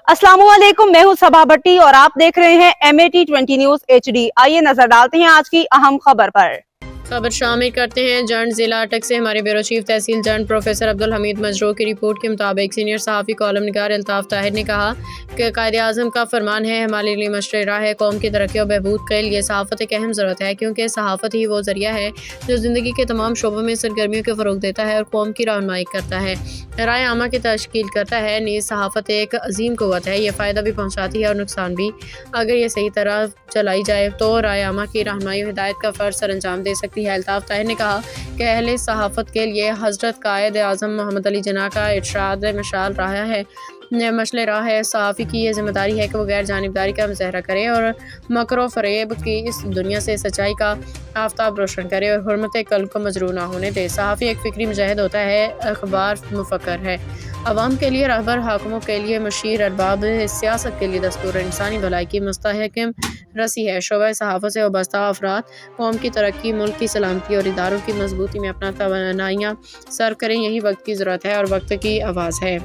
अस्सलामुअलैकुम, मैं हूं सबा भट्टी और आप देख रहे हैं MAT20 न्यूज HD। आइए नजर डालते हैं आज की अहम खबर पर। खबर शामिल करते हैं जंड जिला अटक से। हमारे ब्यूरो चीफ तहसील जंड प्रोफेसर अब्दुल हमीद मजरू की रिपोर्ट के मुताबिक सीनियर सहाफ़ी कॉलम निगार अल्ताफ़ ताहिर ने कहा कि कायदे आज़म का फरमान है, हमारे लिए मशवरा है, कौम की तरक्की और बहबूद के लिए सहाफ़त एक अहम ज़रूरत है, क्योंकि सहाफ़त ही वो ज़रिया है जो ज़िंदगी के तमाम शोबों में सरगर्मियों को फ़रोग़ देता है और कौम की रहनुमाई करता है, राय आमा की तश्कील करता है। नीज़ सहाफ़त एक अजीम क़ुव्वत है, ये फ़ायदा भी पहुँचाती है और नुकसान भी। अगर ये सही तरह चलाई जाए तो राय आमा की रहनुमाई और हिदायत का फ़र्ज़ सर अंजाम दे सकती है। अल्ताफ़ ताहिर ने कहा कि अहले सहाफ़त के लिए हज़रत कायद आज़म मोहम्मद अली जिन्ना का इरशाद मशाल रहा है, मशले राह है। सहाफ़ी की ये जिम्मेदारी है कि वो गैर जानिबदारी का मुज़ाहरा करे और मकरो फ़रेब की इस दुनिया से सच्चाई का आफ्ताब रोशन करे और हुर्मत कल्ब को मजरू ना होने दे। सहाफ़ी एक फ़िक्री मुजाहिद होता है, अखबार मुफ़क्कर है, अवाम के लिए रहबर, हाकिमों के लिए मुशीर, अरबाब सियासत के लिए दस्तूर, इंसानी भलाई की मुस्तहकम रसी है। शोबा सहाफ़त से वाबस्ता अफराद कौम की तरक्की, मुल्क की सलामती और इदारों की मजबूती में अपना तवानाइयाँ सर्व करें। यही वक्त की ज़रूरत है और वक्त की आवाज़ है।